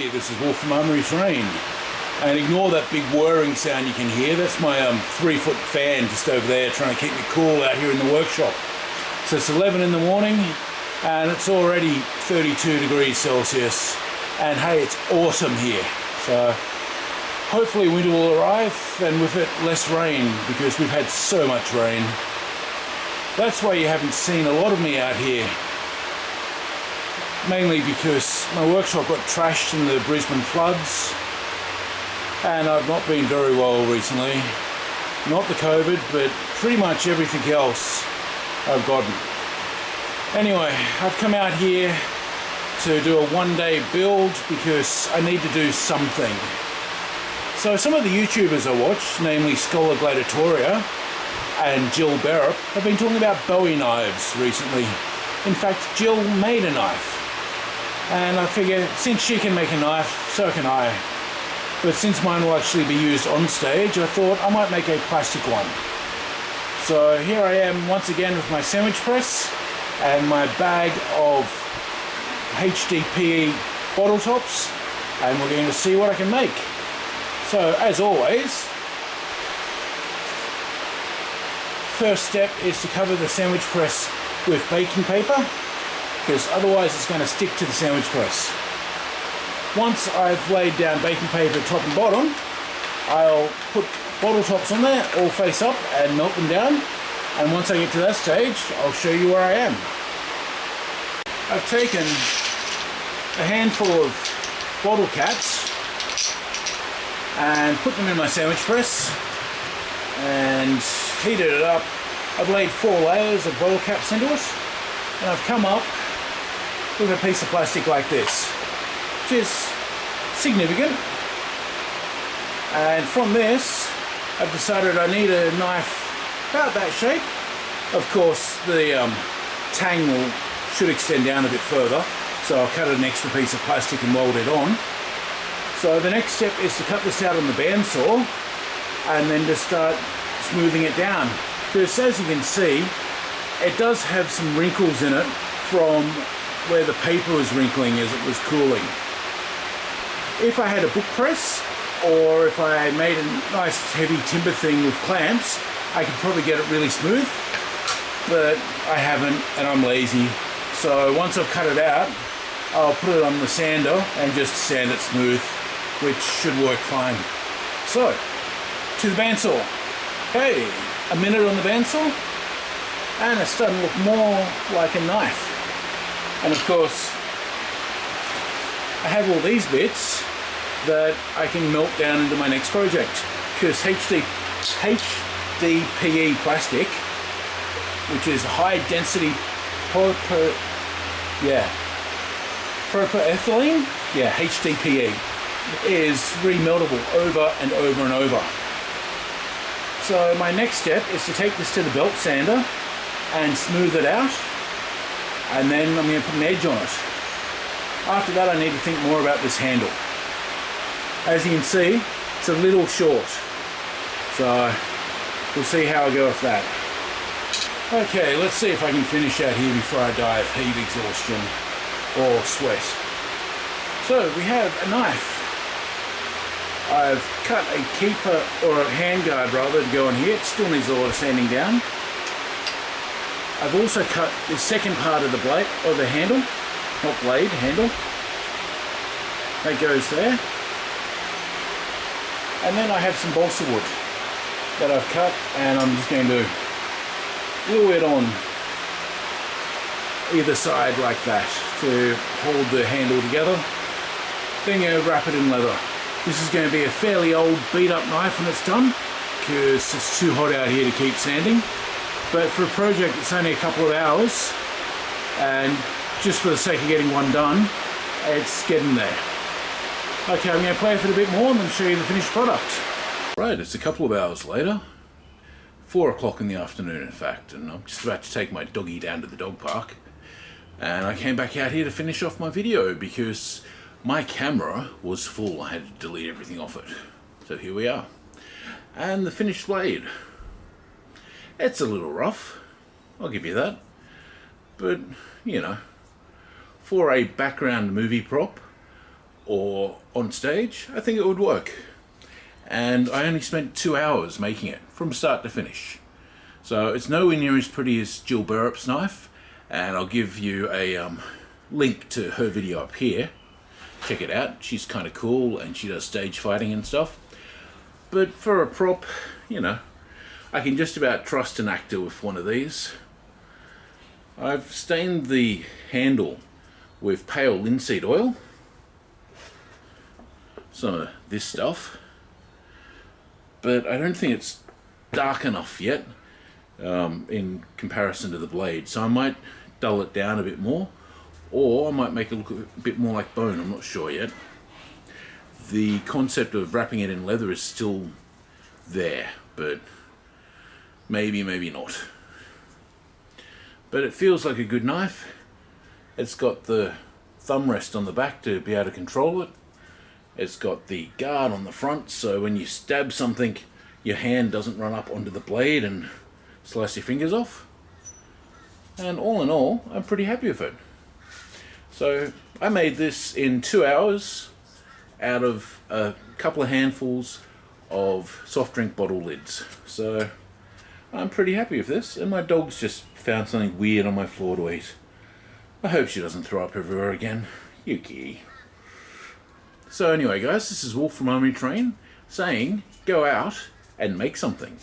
Hey, this is Wolf from Armoury-Terrain, and ignore that big whirring sound you can hear. That's my 3-foot fan just over there trying to keep me cool out here in the workshop. So it's 11 in the morning and it's already 32 degrees Celsius, and hey, it's autumn here. So hopefully winter will arrive, and with it less rain, because we've had so much rain. That's why you haven't seen a lot of me out here. Mainly because my workshop got trashed in the Brisbane floods, and I've not been very well recently. Not the COVID, but pretty much everything else I've gotten. Anyway, I've come out here to do a one-day build because I need to do something. So some of the YouTubers I watch, namely Scholar Gladiatoria and Jill Barrett, have been talking about Bowie knives recently. In fact, Jill made a knife. And I figure, since she can make a knife, so can I. But since mine will actually be used on stage, I thought I might make a plastic one. So here I am once again with my sandwich press and my bag of HDPE bottle tops, and we're going to see what I can make. So as always, first step is to cover the sandwich press with baking paper, because otherwise it's going to stick to the sandwich press. Once I've laid down baking paper top and bottom, I'll put bottle tops on there, all face up, and melt them down. And once I get to that stage, I'll show you where I am. I've taken a handful of bottle caps and put them in my sandwich press and heated it up. I've laid 4 layers of bottle caps into it, and I've come up with a piece of plastic like this, which is significant. And from this, I've decided I need a knife about that shape. Of course, the tang should extend down a bit further, so I'll cut an extra piece of plastic and weld it on. So the next step is to cut this out on the bandsaw and then just start smoothing it down. Because as you can see, it does have some wrinkles in it from where the paper was wrinkling as it was cooling. If I had a book press, or if I made a nice heavy timber thing with clamps, I could probably get it really smooth, but I haven't, and I'm lazy. So once I've cut it out, I'll put it on the sander and just sand it smooth, which should work fine. So, to the bandsaw. Okay, a minute on the bandsaw, and it's starting to look more like a knife. And of course, I have all these bits that I can melt down into my next project, because HDPE plastic, which is high density propylethylene, HDPE, is remeltable over and over and over. So my next step is to take this to the belt sander and smooth it out, and then I'm going to put an edge on it. After that, I need to think more about this handle. As you can see, it's a little short, so we'll see how I go with that. Okay, let's see if I can finish out here before I die of heat exhaustion or sweat. So we have a knife. I've cut a keeper, or a handguard rather, to go on here. It still needs a lot of sanding down. I've also cut the second part of the blade, or the handle, not blade, handle. That goes there. And then I have some balsa wood that I've cut, and I'm just going to glue it on either side like that to hold the handle together. Then you wrap it in leather. This is going to be a fairly old beat up knife when it's done, because it's too hot out here to keep sanding. But for a project it's only a couple of hours, and just for the sake of getting one done, it's getting there. Okay, I'm going to play with it a bit more and then show you the finished product. Right, it's a couple of hours later, 4 o'clock in the afternoon in fact, and I'm just about to take my doggy down to the dog park. And I came back out here to finish off my video because my camera was full. I had to delete everything off it. So here we are. And the finished blade. It's a little rough, I'll give you that. But, you know, for a background movie prop, or on stage, I think it would work. And I only spent 2 hours making it from start to finish. So it's nowhere near as pretty as Jill Burrup's knife, and I'll give you a link to her video up here. Check it out. She's kind of cool and she does stage fighting and stuff. But for a prop, you know, I can just about trust an actor with one of these. I've stained the handle with pale linseed oil, some of this stuff, but I don't think it's dark enough yet in comparison to the blade, so I might dull it down a bit more, or I might make it look a bit more like bone. I'm not sure yet. The concept of wrapping it in leather is still there, but maybe not. But it feels like a good knife. It's got the thumb rest on the back to be able to control it. It's got the guard on the front, so when you stab something, your hand doesn't run up onto the blade and slice your fingers off. And all in all, I'm pretty happy with it. So I made this in 2 hours out of a couple of handfuls of soft drink bottle lids. So I'm pretty happy with this, and my dog's just found something weird on my floor to eat. I hope she doesn't throw up everywhere again. Yuki. So anyway guys, this is Wolf from Armoury-Terrain saying, go out and make something.